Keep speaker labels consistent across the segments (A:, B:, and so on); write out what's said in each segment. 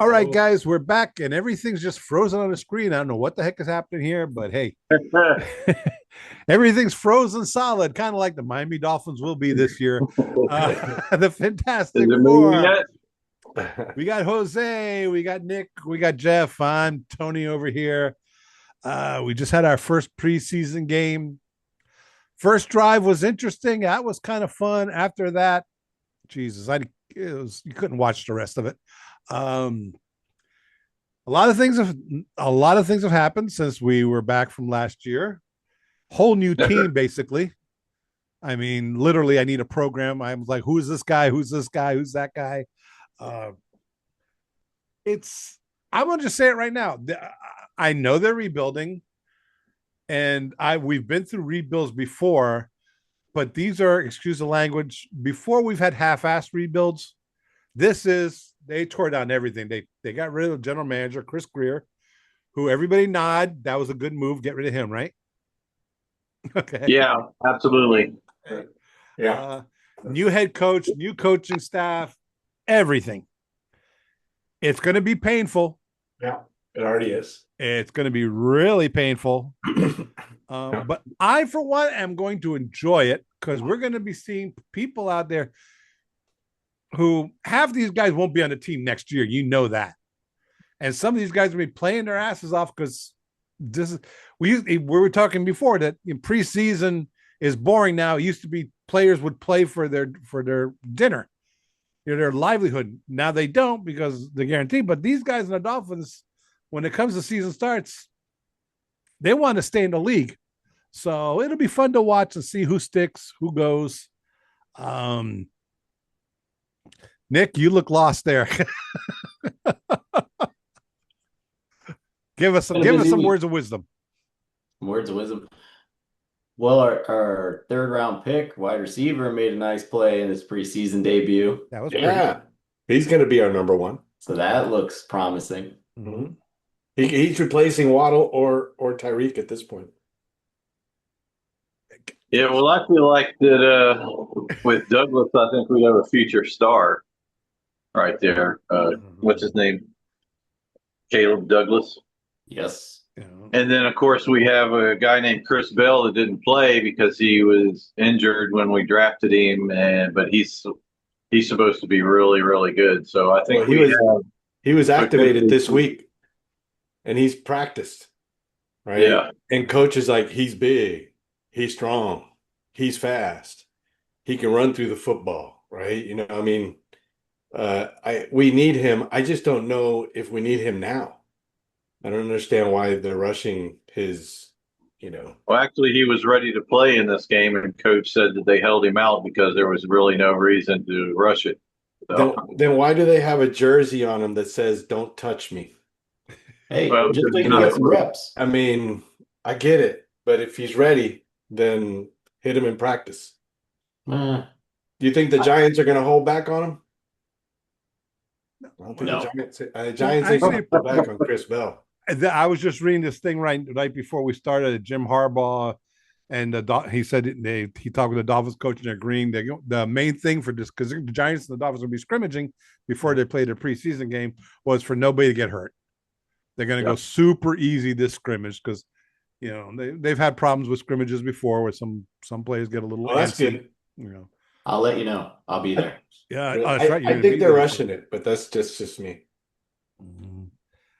A: All right,
B: Oh,
A: guys, we're back and everything's just frozen on the screen. I don't know what the heck is happening here, but hey, everything's frozen solid, kind of like the Miami Dolphins will be this year. The
C: Is
A: Fantastic
C: it me
A: Four.
C: yet?
A: We got Jose, we got Nick, we got Jeff. I'm Tony over here. We just had our first preseason game. First drive was interesting. That was kind of fun. After that, Jesus, you couldn't watch the rest of it. Um, a lot of things have happened since we were back from last year. Whole new team, basically. I mean, literally, I need a program. I'm like, who's this guy? Who's this guy? Who's that guy? Uh, it's. I want to just say it right now. I know they're rebuilding, and I we've been through rebuilds before, but these are, excuse the language, before we've had half-assed rebuilds. This is they tore down everything. They got rid of the general manager Chris Greer, who everybody nod. That was a good move. Get rid of him, right? Okay.
C: Yeah, absolutely.
B: yeah.
A: Uh, New head coach, new coaching staff, everything. It's going to be painful.
B: Yeah. It already is.
A: It's going to be really painful.
B: Yeah.
A: But I, for one, am going to enjoy it because we're going to be seeing people out there who half these guys won't be on the team next year. You know that. And some of these guys will be playing their asses off because this is we were talking before that in preseason is boring now. It used to be players would play for their dinner, their livelihood. Now they don't because they're guaranteed. But these guys in the Dolphins, when it comes to season starts, they want to stay in the league. So it'll be fun to watch and see who sticks, who goes. Um, Nick, you look lost there. Give us some words of wisdom.
D: Words of wisdom. Well, our third round pick, wide receiver, made a nice play in his preseason debut.
A: That was
B: Yeah. He's going to be our number one.
D: So that looks promising.
B: Mm-hmm. He's replacing Waddle or Tyreek at this point.
C: Yeah, well, I feel like that with Douglas, I think we have a future star right there. What's his name? Caleb Douglas.
D: Yes.
C: And then, of course, we have a guy named Chris Bell that didn't play because he was injured when we drafted him, but he's supposed to be really, really good. So I think
B: he was activated this week, and he's practiced, right?
C: Yeah.
B: And coach is like, he's big, he's strong, he's fast, he can run through the football, right? You know, I mean, we need him. I just don't know if we need him now. I don't understand why they're rushing his,
C: Well, actually, he was ready to play in this game, and coach said that they held him out because there was really no reason to rush it. So,
B: then why do they have a jersey on him that says "Don't touch me"?
D: Hey, just so he can get some reps.
B: I mean, I get it, but if he's ready, then hit him in practice. Do you think the Giants are going to hold back on him? I don't think the Giants ain't going to hold back on Chris Bell.
A: I was just reading this thing right before we started. Jim Harbaugh, and he said he talked with the Dolphins coach and they're agreeing the main thing for this, because the Giants and the Dolphins will be scrimmaging before they play their preseason game, was for nobody to get hurt. They're going to go super easy this scrimmage because they've had problems with scrimmages before where some players get a little.
B: Oh, that's good.
D: I'll let you know. I'll be there.
A: Yeah,
B: that's right. I think they're rushing it, but that's just me. Mm-hmm.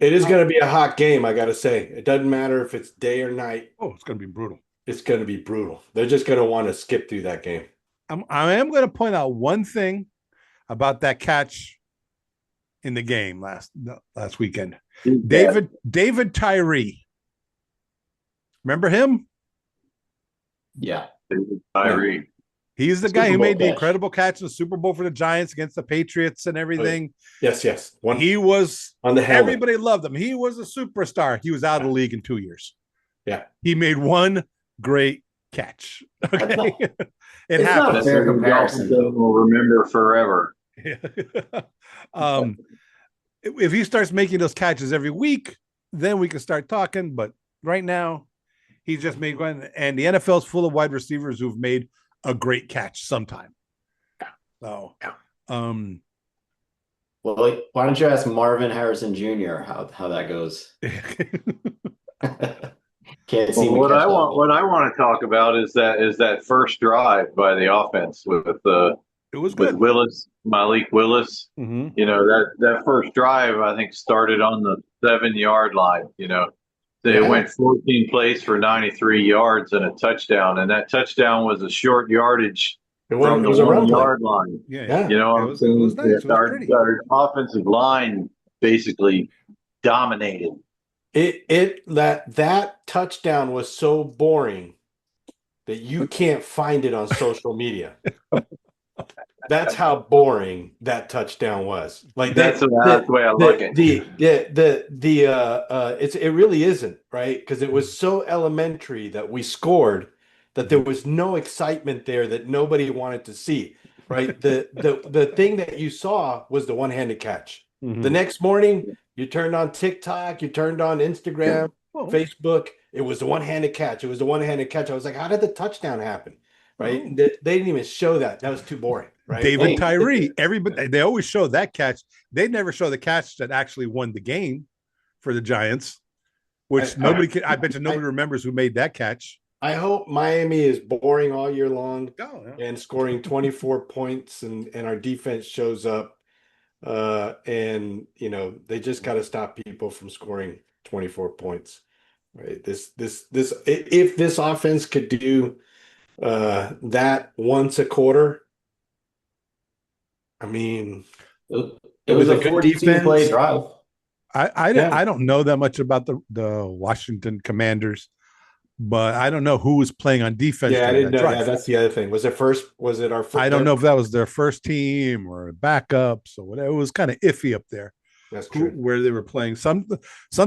B: It is going to be a hot game, I got to say. It doesn't matter if it's day or night.
A: Oh, it's going to be brutal.
B: It's going to be brutal. They're just going to want to skip through that game.
A: I am going to point out one thing about that catch in the game last weekend. David Tyree. Remember him?
D: Yeah.
C: David Tyree.
A: He's the guy who made the incredible catch in the Super Bowl for the Giants against the Patriots and everything.
B: Yes.
A: He was
B: on the helmet.
A: Everybody loved him. He was a superstar. He was out of the league in 2 years.
B: Yeah.
A: He made one great catch. Okay. It
D: it's
A: happened.
D: Not a fair comparison.
C: We'll remember forever.
A: If he starts making those catches every week, then we can start talking. But right now, he just made one. And the NFL is full of wide receivers who've made a great catch sometime. So,
D: Well, why don't you ask Marvin Harrison Jr. how that goes? Can't
C: Well,
D: seem to catch that
C: what
D: ball.
C: I want to talk about is that first drive by the offense
A: It was
C: with
A: good.
C: Willis, Malik Willis.
A: Hmm.
C: You know, that first drive I think started on the 7 yard line. You know, they
B: Yeah.
C: went 14 plays for 93 yards and a touchdown, and that touchdown was a short yardage from
B: It
C: the
B: was a
C: one
B: run play.
C: yard line.
A: Yeah, yeah.
B: Yeah.
C: You know what
A: It
C: I'm
A: was it was
C: saying?
A: nice. It was pretty.
C: Our offensive line basically dominated.
B: That touchdown was so boring that you can't find it on social media. That's how boring that touchdown was. Like
C: That's the way I look at it.
B: it really isn't, right? Because it was so elementary that we scored that there was no excitement there that nobody wanted to see, right? The thing that you saw was the one-handed catch. The
A: Mhm.
B: next morning, you turned on TikTok, you turned on Instagram,
A: Oh,
B: Facebook. It was the one-handed catch. It was the one-handed catch. I was like, how did the touchdown happen? Right?
A: oh.
B: They didn't even show that. That was too boring, right?
A: David
B: Like,
A: Tyree. Everybody they always show that catch. They never show the catch that actually won the game for the Giants, which
B: I,
A: nobody can. I bet you
B: I,
A: nobody remembers who made that catch.
B: I hope Miami is boring all year long
A: Oh, yeah.
B: and scoring 24 points and our defense shows up. And they just got to stop people from scoring 24 points. Right. If this offense could do that once a quarter, I mean,
D: It was
B: with a
D: a
B: good
D: 42 play
B: defense,
D: drive.
B: yeah.
A: I don't know that much about the Washington Commanders, but I don't know who was playing on defense
B: Yeah, I
A: during
B: didn't
A: that
B: know that.
A: drive.
B: That's the other thing. Was it our
A: I
B: first
A: don't
B: their
A: know if that was their first team or backups or whatever. It was kind of iffy up there.
B: That's
A: Who
B: true.
A: where they were playing. Some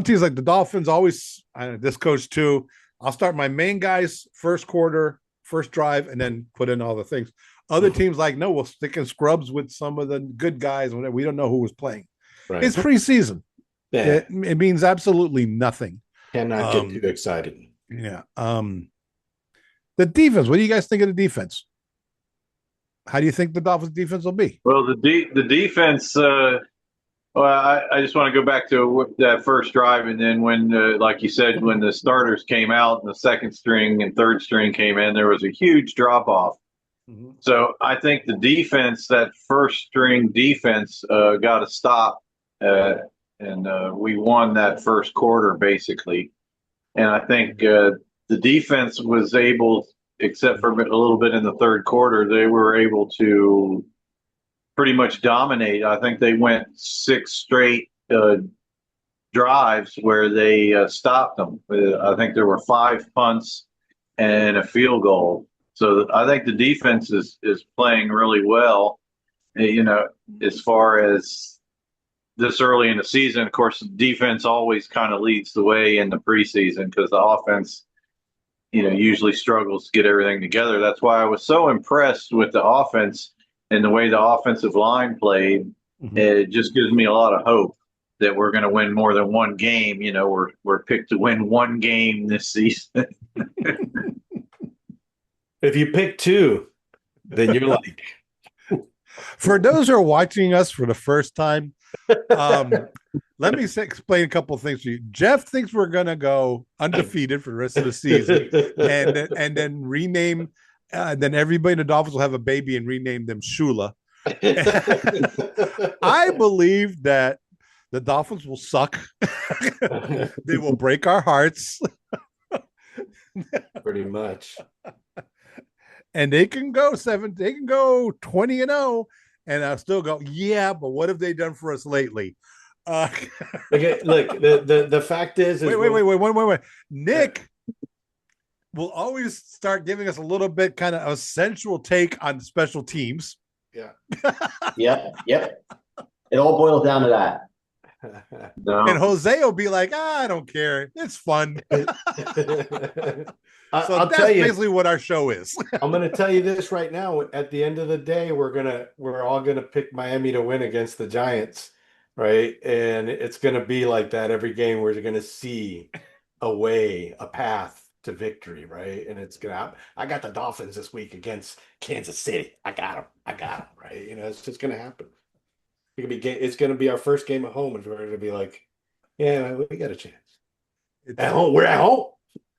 A: teams like the Dolphins always this coach too. I'll start my main guys first quarter, first drive, and then put in all the things. Other teams like no, we'll stick in scrubs with some of the good guys. Whatever. We don't know who was playing.
B: Right.
A: It's preseason.
B: Yeah.
A: It means absolutely nothing.
B: Cannot get too
A: Um,
B: excited.
A: yeah. The defense. What do you guys think of the defense? How do you think the Dolphins defense will be?
C: Well, the defense. Well, I just want to go back to that first drive, and then when, like you said, when the starters came out and the second string and third string came in, there was a huge drop off.
A: Mhm.
C: So I think the defense, that first string defense, got to stop, and we won that first quarter basically. And I think the defense was able, except for a little bit in the third quarter, they were able to pretty much dominate. I think they went six straight drives where they stopped them. I think there were five punts and a field goal. So I think the defense is playing really well. You know, as far as this early in the season, of course, the defense always kind of leads the way in the preseason because the offense, usually struggles to get everything together. That's why I was so impressed with the offense and the way the offensive line played.
A: Mhm.
C: It just gives me a lot of hope that we're going to win more than one game. We're picked to win one game this season.
B: If you pick two, then you're like,
A: For those who are watching us for the first time, let me explain a couple of things to you. Jeff thinks we're gonna go undefeated for the rest of the season, and then rename. Then everybody in the Dolphins will have a baby and rename them Shula. I believe that the Dolphins will suck. They will break our hearts,
B: pretty much.
A: and they can go 20-0, and I'll still go, yeah, but what have they done for us lately?
B: Okay, look, the fact is
A: wait. Nick will always start giving us a little bit kind of a sensual take on special teams.
B: Yeah.
D: Yep. It all boils down to that.
C: No.
A: And Jose will be like, I don't care. It's fun.
B: I'll
A: that's
B: tell you,
A: basically what our show is.
B: I'm going to tell you this right now. At the end of the day, we're all gonna pick Miami to win against the Giants, right? And it's gonna be like that every game. We're gonna see a path to victory, right? And it's gonna happen. I got the Dolphins this week against Kansas City. I got them, right? It's just gonna happen. It's gonna be our first game at home, and we're gonna be like, yeah, we got a chance.
A: It's,
B: At home, we're at home.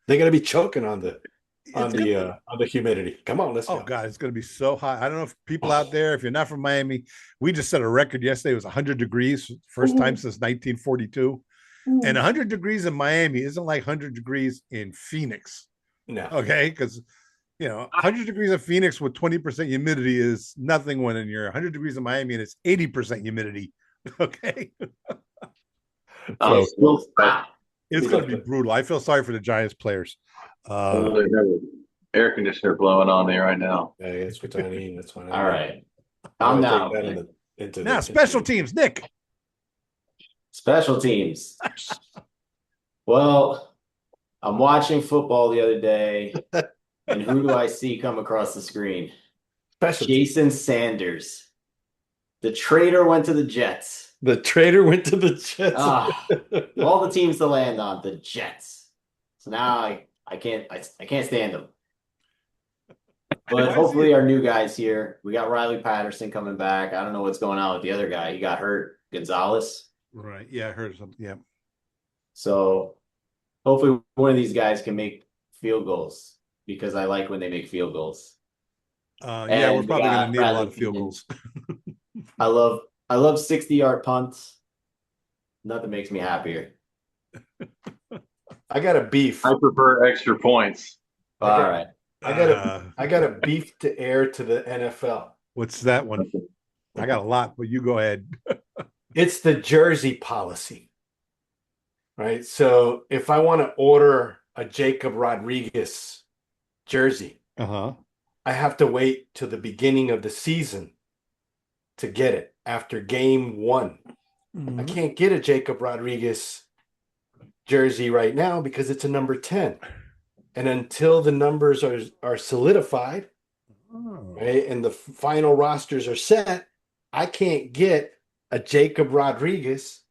B: They're gonna be choking on the
A: it's gonna,
B: humidity. Come on, let's
A: oh
B: go.
A: God, it's gonna be so hot. I don't know if people out there, if you're not from Miami, we just set a record yesterday. It was 100 degrees, first time since 1942. And 100 degrees in Miami isn't like 100 degrees in Phoenix.
B: No.
A: Okay. Because, 100 degrees in Phoenix with 20% humidity is nothing when you're 100 degrees in Miami and it's 80% humidity. Okay. So
D: Still stop.
A: it's going to be brutal. I feel sorry for the Giants players.
C: They have an air conditioner blowing on there right now.
B: Yeah, it's what I mean. That's what I mean.
D: All right. I'm now.
A: Now, special teams, Nick.
D: Special teams. Well, I'm watching football the other day, and who do I see come across the screen? Jason Sanders. The traitor went to the Jets.
B: The traitor went to the Jets.
D: All the teams to land on, the Jets. So now I can't stand them. But hopefully our new guys here. We got Riley Patterson coming back. I don't know what's going on with the other guy. He got hurt, Gonzalez.
A: Right. Yeah, I heard something. Yeah.
D: So hopefully one of these guys can make field goals because I like when they make field goals.
A: Yeah, we're probably going to need a lot of field goals.
D: I love 60-yard punts. Nothing makes me happier.
B: I got a beef.
C: I prefer extra points.
D: All right.
B: I got a beef to air to the NFL.
A: What's that one? I got a lot, but you go ahead.
B: It's the jersey policy, right? So if I want to order a Jacob Rodriguez jersey, I have to wait till the beginning of the season to get it after game 1. I can't get a Jacob Rodriguez jersey right now because it's a number 10. And until the numbers are solidified, right, and the final rosters are set, I can't get a Jacob Rodriguez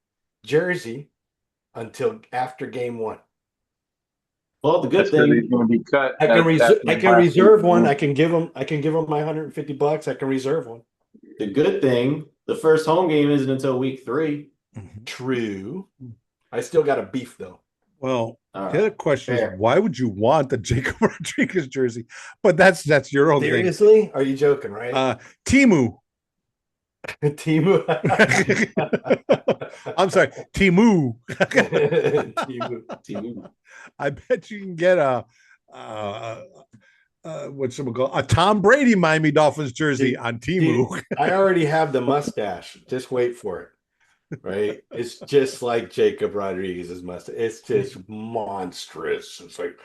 B: jersey until after game 1.
D: Well, the good thing
C: he's going to be cut.
B: I can reserve one. I can give him my $150. I can reserve one.
D: The good thing, the first home game isn't until week 3.
B: True. I still got a beef though.
A: Well, the other question is, why would you want the Jacob Rodriguez jersey? But that's your own
B: Seriously? Thing. Are you joking, right?
A: Timu.
B: Timu.
A: I'm sorry, Timu.
B: Timu.
A: I bet you can get a Tom Brady Miami Dolphins jersey on Timu.
B: I already have the mustache. Just wait for it. Right? It's just like Jacob Rodriguez's mustache. It's just monstrous. It's like,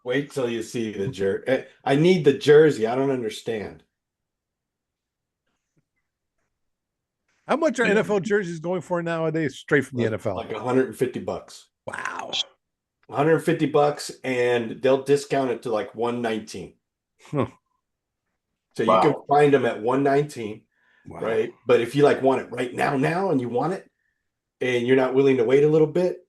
B: wait till you see the jersey. I need the jersey. I don't understand.
A: How much are NFL jerseys going for nowadays? Straight from the NFL,
B: like $150.
A: Wow,
B: $150, and they'll discount it to like $119. So you can find them at $119, right? But if you want it right now, and you want it, and you're not willing to wait a little bit,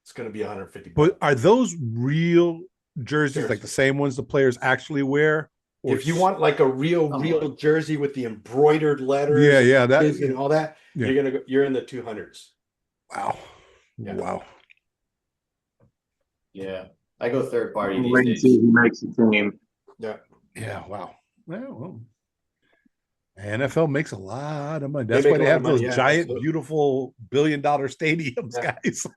B: it's going to be $150.
A: But are those real jerseys, like the same ones the players actually wear?
B: If you want like a real jersey with the embroidered letters, and all that, you're in the 200s.
A: Wow. Yeah. Wow.
D: Yeah. I go third party these
C: days.
D: Days.
C: See who makes the team.
B: Yeah.
A: Yeah. Wow. Well, NFL makes a lot of money. That's why they have those giant, beautiful billion-dollar stadiums, guys.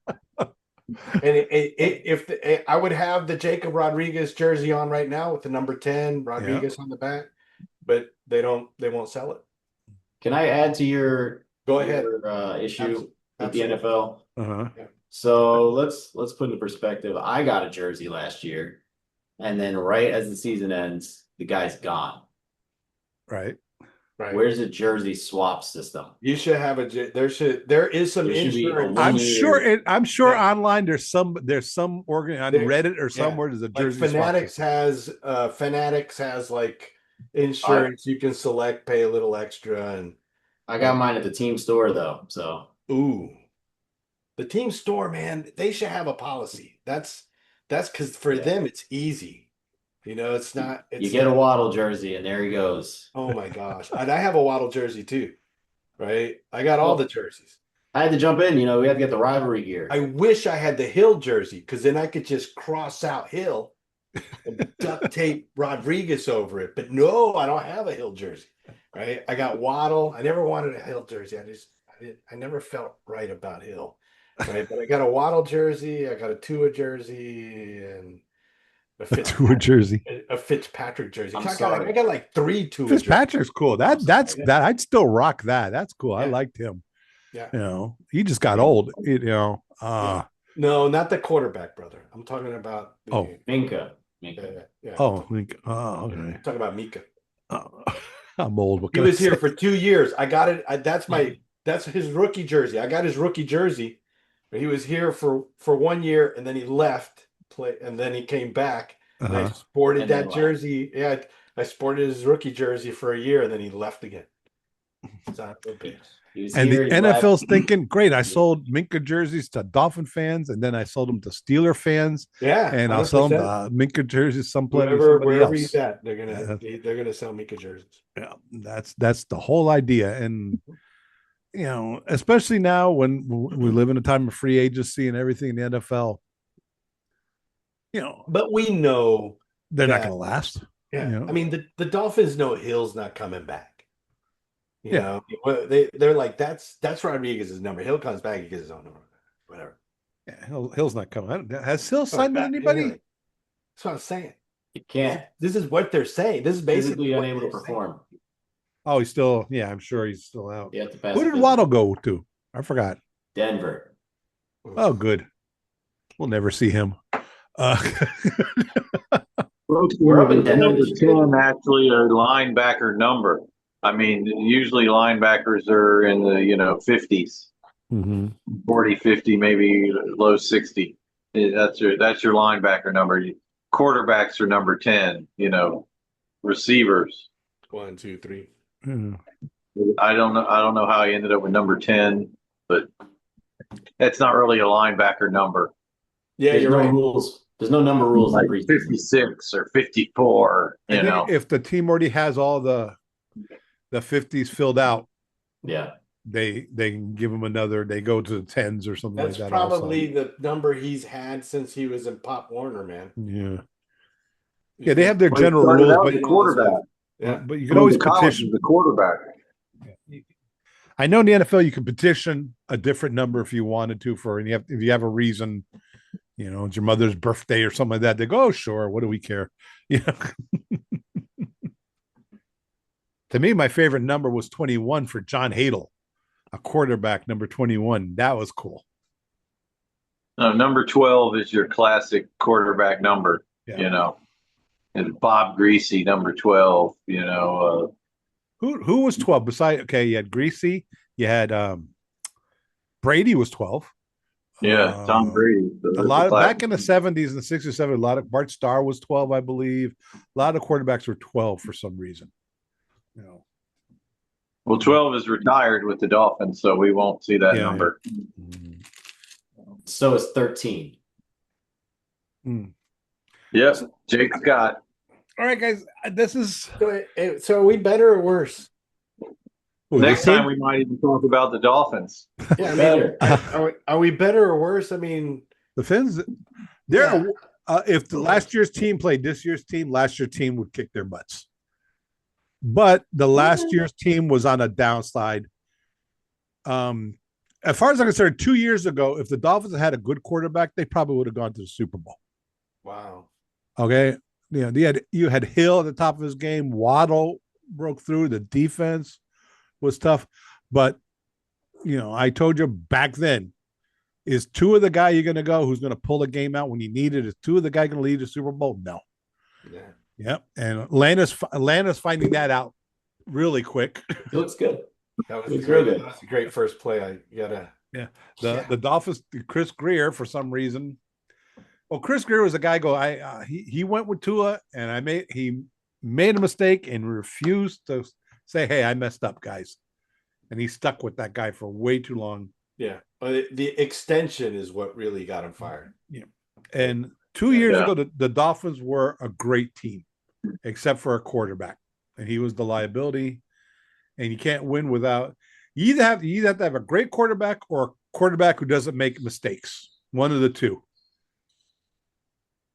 B: And I would have the Jacob Rodriguez jersey on right now with the number 10 Rodriguez on the back, but they won't sell it.
D: Can I add to your issue with the NFL?
B: Yeah.
D: So let's put into perspective. I got a jersey last year, and then right as the season ends, the guy's gone.
A: Right.
D: Where's the jersey swap system?
B: You should have there is some insurance.
A: I'm sure online there's some organ on Reddit or somewhere there's a jersey swap.
B: Fanatics has like insurance you can select, pay a little extra, and
D: I got mine at the team store though. So
B: the team store, man, they should have a policy. That's because for them it's easy. It's not.
D: You get a Waddle jersey, and there he goes.
B: Oh my gosh, and I have a Waddle jersey too. right? I got all the jerseys.
D: I had to jump in. We had to get the rivalry gear.
B: I wish I had the Hill jersey because then I could just cross out Hill and duct tape Rodriguez over it. But no, I don't have a Hill jersey, right? I got Waddle. I never wanted a Hill jersey. I never felt right about Hill, right? But I got a Waddle jersey. I got a Tua jersey and a
A: Tua jersey.
B: A Fitzpatrick jersey.
D: I'm
B: I
D: sorry.
B: got like 3 Tua
A: Fitzpatrick's
B: jerseys.
A: cool. That I'd still rock that. That's cool. I
B: Yeah.
A: liked him.
B: Yeah.
A: He just got old.
B: No, not the quarterback, brother. I'm talking about
D: Minka.
B: Yeah.
A: okay.
B: I'm talking about Mika.
A: I'm old.
B: He was here for 2 years. I got it. That's his rookie jersey. I got his rookie jersey. He was here for 1 year and then he left and then he came back. And I sported that jersey. Yeah, I sported his rookie jersey for a year and then he left again. Son of a bitch.
A: And the NFL's thinking, great, I sold Minka jerseys to Dolphin fans, and then I sold them to Steeler fans.
B: Yeah.
A: And 100%. I'll sell them Minka jerseys someplace.
B: Wherever he's at, they're gonna sell Minka jerseys.
A: Yeah, that's the whole idea. And especially now when we live in a time of free agency and everything in the NFL,
B: but we know
A: they're not gonna last.
B: Yeah. I mean the Dolphins know Hill's not coming back. You know, they're like, that's Rodriguez's number. Hill comes back, he gets his own number. Whatever.
A: Yeah, Hill's not coming. Has Hill signed with anybody?
B: That's what I'm saying.
D: You can't.
B: This is what they're saying. This is basically
D: unable to perform.
A: Oh, he's still, I'm sure he's still out.
D: Yeah,
A: who did Waddle go to? I forgot.
D: Denver.
A: Oh, good. We'll never see him.
C: We're up in Denver. 10 actually a linebacker number. I mean, usually linebackers are in the 50s, 40, 50, maybe low 60. That's your linebacker number. Quarterbacks are number 10. Receivers
B: 1, 2, 3.
C: I don't know how he ended up with number 10, but that's not really a linebacker number.
B: Yeah,
D: There's no rules. There's no number rules
C: like 56 or 54.
A: If the team already has all the 50s filled out, they can give him another. They go to the 10s or something like that.
B: That's probably the number he's had since he was in Pop Warner, man.
A: Yeah, they have their general rules, but
C: the quarterback.
A: Yeah, but you can always petition
C: the quarterback.
A: I know in the NFL you can petition a different number if you wanted to if you have a reason. It's your mother's birthday or something like that. They go, oh, sure. What do we care? To me, my favorite number was 21 for John Hadle, a quarterback, number 21. That was cool.
C: No, number 12 is your classic quarterback number, and Bob Greasy, number 12,
A: Who was 12? You had Greasy, you had Brady was 12.
C: Yeah, Tom Brady.
A: Back in the 70s and the 60s, 70s, a lot of Bart Starr was 12, I believe. A lot of quarterbacks were 12 for some reason.
C: Well, 12 is retired with the Dolphins, so we won't see that number.
D: So is 13.
C: Yes, Jake Scott.
A: All right, guys, this is.
B: So are we better or worse?
C: Next time we might even talk about the Dolphins.
B: Yeah, are we better or worse? I mean,
A: the Fins. If the last year's team played this year's team, last year's team would kick their butts. But the last year's team was on a downside. As far as I'm concerned, 2 years ago, if the Dolphins had a good quarterback, they probably would have gone to the Super Bowl.
B: Wow.
A: Okay. You had Hill at the top of his game. Waddle broke through. The defense was tough. But, I told you back then, is Tua the guy you're going to go who's going to pull a game out when you need it? Is Tua the guy going to lead the Super Bowl? No.
B: Yeah.
A: Yep. And Atlanta's finding that out really quick.
D: It looks good.
B: That was a great first play.
A: The Dolphins, Chris Greer, for some reason. Well, Chris Greer was a guy he went with Tua, and he made a mistake and refused to say, hey, I messed up, guys. And he stuck with that guy for way too long.
B: Yeah. The extension is what really got him fired.
A: Yeah. And 2 years ago, the Dolphins were a great team, except for a quarterback. And he was the liability. And you can't win without. You either have to have a great quarterback or a quarterback who doesn't make mistakes. One of the two.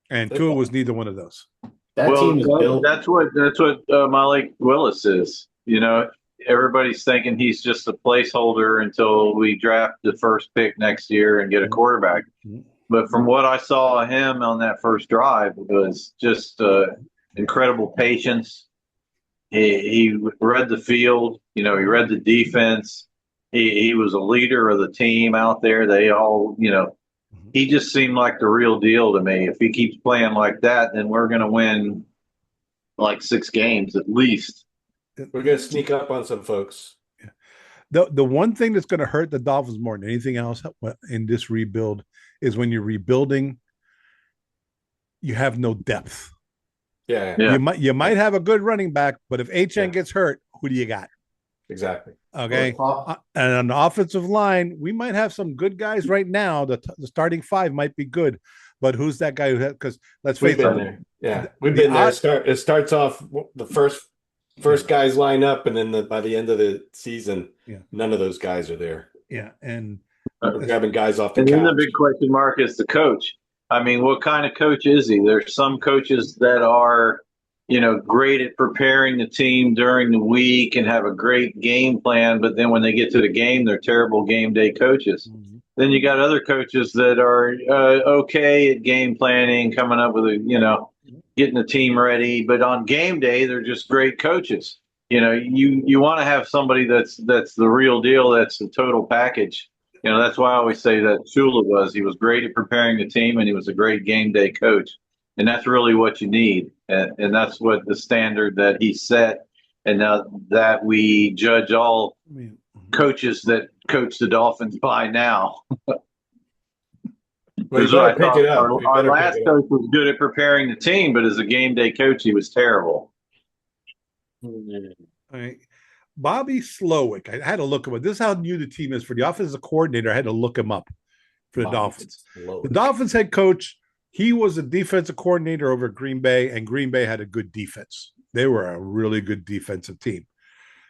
A: And Tua was neither one of those.
D: That team is built.
C: That's what Malik Willis is. Everybody's thinking he's just a placeholder until we draft the first pick next year and get a quarterback. But from what I saw of him on that first drive, it was just incredible patience. He read the field. He read the defense. He was a leader of the team out there. They all, he just seemed like the real deal to me. If he keeps playing like that, then we're going to win like 6 games at least.
B: We're going to sneak up on some folks.
A: The one thing that's going to hurt the Dolphins more than anything else in this rebuild is when you're rebuilding, you have no depth.
B: Yeah.
A: You might have a good running back, but if HN gets hurt, who do you got?
B: Exactly.
A: Okay. And on the offensive line, we might have some good guys right now. The starting 5 might be good, but who's that guy because let's face it.
B: Yeah. We've been there. It starts off the first guys line up, and then by the end of the season, none of those guys are there.
A: Yeah. And
B: we're grabbing guys off the couch.
C: And then the big question mark is the coach. I mean, what kind of coach is he? There's some coaches that are, great at preparing the team during the week and have a great game plan, but then when they get to the game, they're terrible game day coaches. Mm-hmm. Then you got other coaches that are okay at game planning, coming up with getting the team ready, but on game day, they're just great coaches. You want to have somebody that's the real deal, that's the total package. That's why I always say that Shula he was great at preparing the team, and he was a great game day coach. And that's really what you need. And that's what the standard that he set. And now that we judge all coaches that coach the Dolphins by now. Our last coach was good at preparing the team, but as a game day coach, he was terrible.
A: All right. Bobby Slowick. I had to look him up. This is how new the team is for the offensive coordinator. I had to look him up for the Dolphins. The Dolphins head coach, he was a defensive coordinator over at Green Bay, and Green Bay had a good defense. They were a really good defensive team.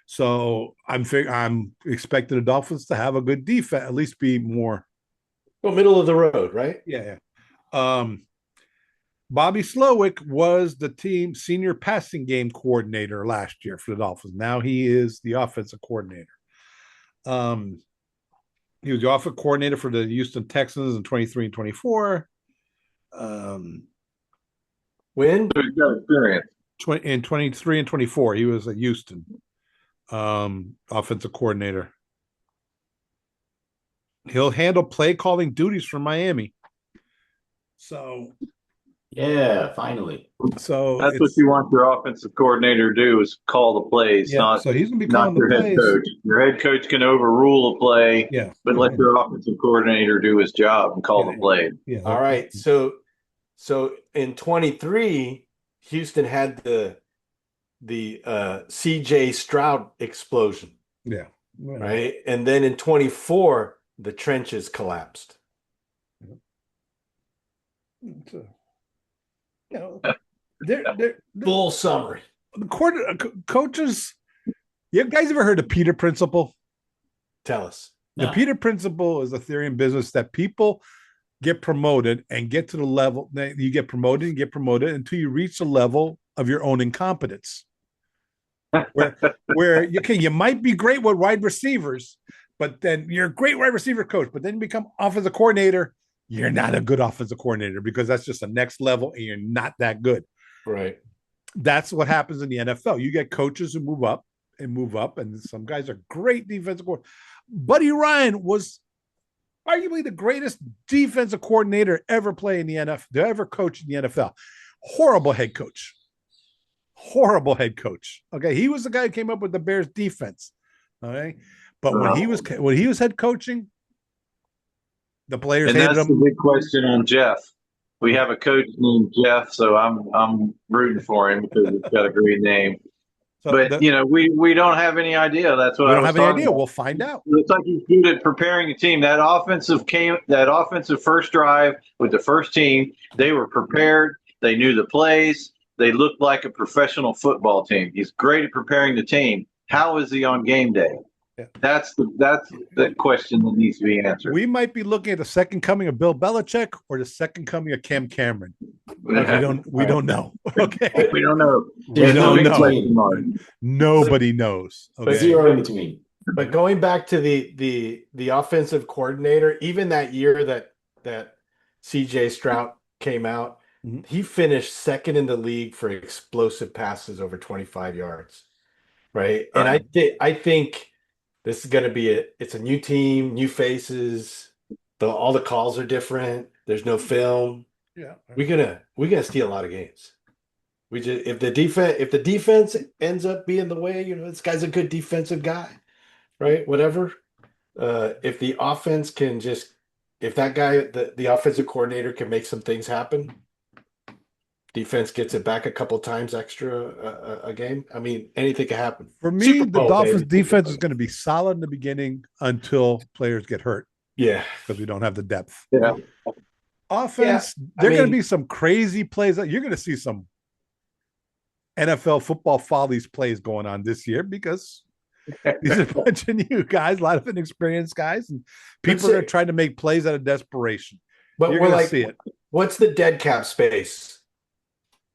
A: So I'm expecting the Dolphins to have a good defense, at least be more.
B: Well, middle of the road, right?
A: Yeah. Bobby Slowick was the team's senior passing game coordinator last year for the Dolphins. Now he is the offensive coordinator. He was the offensive coordinator for the Houston Texans in 23 and 24.
B: When?
A: In 23 and 24, he was at Houston, offensive coordinator. He'll handle play calling duties for Miami. So,
D: yeah, finally.
A: So
C: that's what you want your offensive coordinator to do, is call the plays.
A: So he's going to be calling
C: the
A: plays.
C: Head coach. Your head coach can overrule a play, but let your offensive coordinator do his job and call the play.
A: Yeah.
B: All right. So in 23, Houston had the CJ Stroud explosion.
A: Yeah.
B: Right. And then in 24, the trenches collapsed.
A: They're
B: full summary.
A: The coaches. You guys ever heard of Peter Principle?
B: Tell us.
A: The Peter Principle is a theory in business that people get promoted and get to the level that you get promoted and get promoted until you reach the level of your own incompetence. where you might be great with wide receivers, but then you're a great wide receiver coach, but then you become offensive coordinator. You're not a good offensive coordinator because that's just the next level and you're not that good.
B: Right.
A: That's what happens in the NFL. You get coaches who move up, and some guys are great defensive coordinators. Buddy Ryan was arguably the greatest defensive coordinator ever play in the NFL, ever coach in the NFL. Horrible head coach. Okay. He was the guy who came up with the Bears defense. Okay. But when he was head coaching, the players hated him.
C: That's the big question on Jeff. We have a coach named Jeff, so I'm rooting for him because he's got a great name. So we don't have any idea. That's what I was talking about. We don't have any idea.
A: We'll find out.
C: It's like he's good at preparing a team. That offensive first drive with the first team, they were prepared. They knew the plays. They looked like a professional football team. He's great at preparing the team. How is he on game day? That's the question that needs to be answered.
A: We might be looking at the second coming of Bill Belichick or the second coming of Cam Cameron. We don't know. Okay.
C: We don't know.
A: We don't know.
C: Question mark.
A: Nobody knows. Okay.
D: Zero in between.
B: But going back to the offensive coordinator, even that year that CJ Stroud came out, he finished second in the league for explosive passes over 25 yards. Right. And I think this is going to be it's a new team, new faces. All the calls are different. There's no film.
A: Yeah.
B: We're gonna steal a lot of games. If the defense ends up being the way, this guy's a good defensive guy, right? Whatever. If the offense can if that guy, the offensive coordinator can make some things happen, defense gets it back a couple times extra a game. I mean, anything can happen.
A: For me, the Dolphins defense is going to be solid in the beginning until players get hurt.
B: Yeah.
A: Because we don't have the depth.
C: Yeah.
A: Offense, there are going to be some crazy plays. You're going to see some NFL football follies plays going on this year because these are a bunch of new guys, a lot of inexperienced guys, and people are trying to make plays out of desperation.
B: But
A: you're
B: going to
A: see it.
B: What's the dead cap space?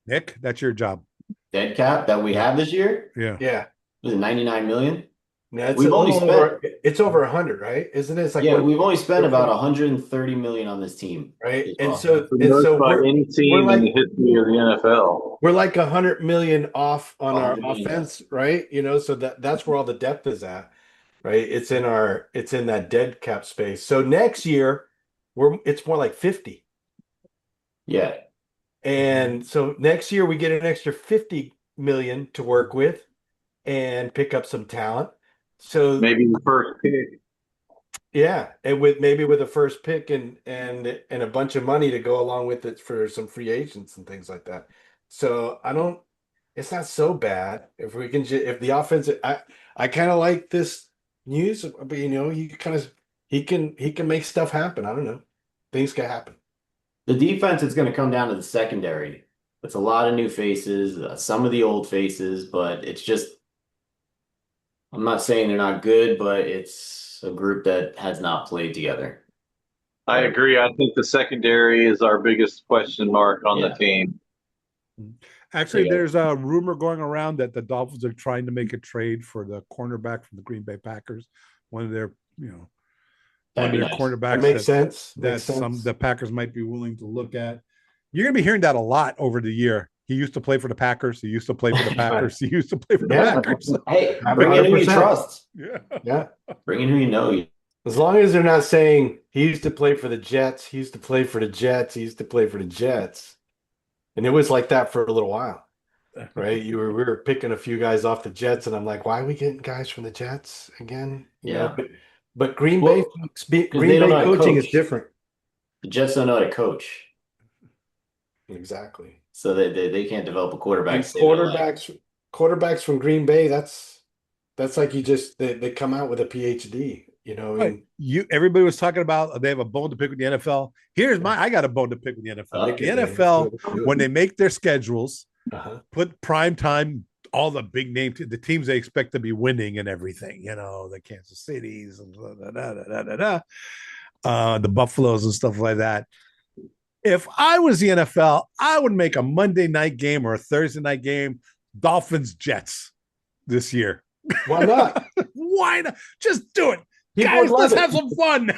A: Nick, that's your job.
D: Dead cap that we have this year?
B: Yeah.
D: Was it 99 million?
B: Yeah, we've only spent it's over 100, right? Isn't it? It's like
D: we've only spent about 130 million on this team.
B: Right.
C: By any team in the history of the NFL.
B: We're like 100 million off on our offense, right? So that's where all the depth is at, right? It's in that dead cap space. So next year it's more like 50.
D: Yeah.
B: And so next year we get an extra 50 million to work with and pick up some talent. So
C: maybe the first pick.
B: Yeah, and with a first pick and a bunch of money to go along with it for some free agents and things like that. So it's not so bad if we can if the offense. I kind of like this news, but he can make stuff happen. I don't know, things can happen.
D: The defense is going to come down to the secondary. It's a lot of new faces, some of the old faces, but it's just. I'm not saying they're not good, but it's a group that has not played together.
C: I agree. I think the secondary is our biggest question mark on the team.
A: Actually, there's a rumor going around that the Dolphins are trying to make a trade for the cornerback from the Green Bay Packers. One of their, cornerbacks.
B: That makes sense.
A: The Packers might be willing to look at. You're going to be hearing that a lot over the year. He used to play for the Packers. He used to play for the Packers. He used to play for the Packers.
D: Hey, bring in who you trust.
B: Yeah.
D: Bring in who you know.
B: As long as they're not saying he used to play for the Jets, he used to play for the Jets, he used to play for the Jets. And it was like that for a little while, right? We were picking a few guys off the Jets, and I'm like, why are we getting guys from the Jets again? But Green Bay coaching is different.
D: The Jets don't know how to coach.
B: Exactly.
D: So they can't develop a quarterback.
B: Quarterbacks from Green Bay, that's like they come out with a PhD,
A: Right. Everybody was talking about they have a bone to pick with the NFL. I got a bone to pick with the NFL. The NFL, when they make their schedules, put prime time, all the big name the teams they expect to be winning and everything, the Kansas Cities and the Buffaloes and stuff like that. If I was the NFL, I would make a Monday night game or a Thursday night game, Dolphins Jets this year.
B: Why not?
A: Why not? Just do it. Guys, let's have some fun.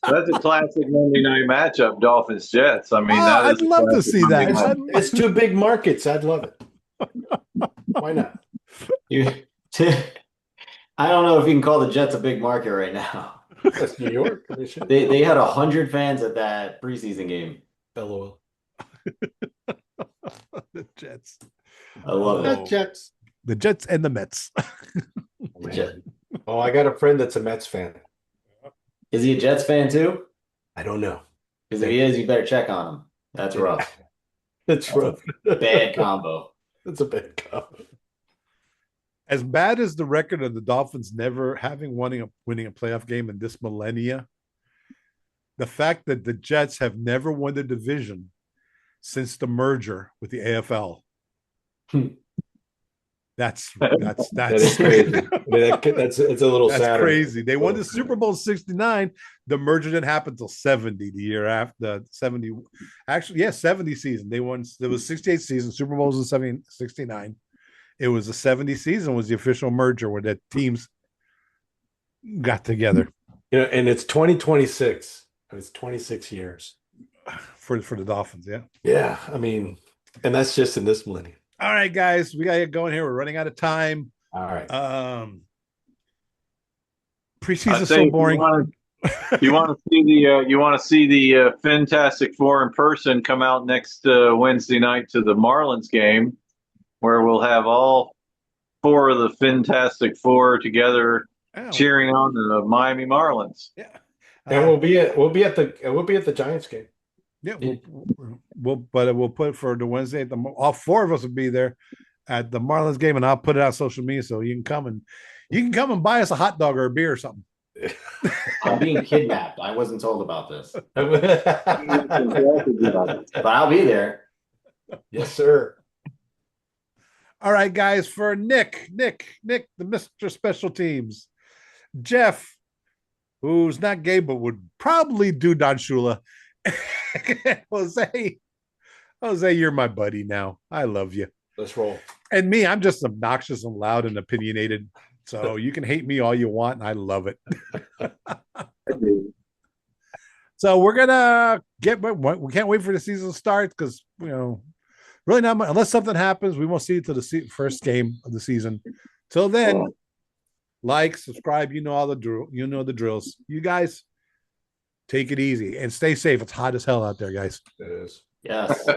C: That's a classic Monday night matchup, Dolphins Jets. I mean,
A: I'd love to see that.
B: It's two big markets. I'd love it. Why not?
D: I don't know if you can call the Jets a big market right now.
B: That's New York.
D: They had 100 fans at that preseason game.
B: LOL.
A: The Jets.
D: I love
B: it. Jets.
A: The Jets and the Mets.
B: I got a friend that's a Mets fan.
D: Is he a Jets fan too?
B: I don't know.
D: Because if he is, you better check on him. That's rough.
B: That's rough.
D: Bad combo.
B: That's a bad combo.
A: As bad as the record of the Dolphins never having winning a playoff game in this millennia, the fact that the Jets have never won the division since the merger with the AFL
B: That is crazy. I mean, it's a little
A: that's
B: sadder.
A: crazy. They won the Super Bowl '69. The merger didn't happen until '70, the year after the '70. Actually, yeah, '70 season. They won. There was '68 season. Super Bowls in '69. It was the '70 season was the official merger where the teams got together.
B: You know, and it's 2026. It's 26 years
A: for the Dolphins. Yeah.
B: Yeah. I mean, and that's just in this millennium.
A: All right, guys, we got to get going here. We're running out of time.
B: All right.
A: Preseason so boring.
C: You want to see the Fintastic4 in person? Come out next Wednesday night to the Marlins game, where we'll have all 4 of the Fintastic4 together cheering on the Miami Marlins.
A: Yeah,
B: and we'll be at the Giants game.
A: Yeah, we'll put it for the Wednesday. All 4 of us will be there at the Marlins game, and I'll put it on social media so you can come and buy us a hot dog or a beer or something.
D: I'm being kidnapped. I wasn't told about this, but I'll be there.
B: Yes, sir.
A: All right, guys. For Nick, the Mr. Special Teams, Jeff, who's not gay but would probably do Don Shula. Jose, you're my buddy now. I love you.
B: Let's roll.
A: And me, I'm just obnoxious and loud and opinionated. So you can hate me all you want, and I love it. So we're gonna we can't wait for the season to start because really not much, unless something happens. We won't see it till the first game of the season. Till then, like, subscribe. You know all the the drills. You guys. Take it easy and stay safe. It's hot as hell out there, guys.
B: It is.
D: Yes.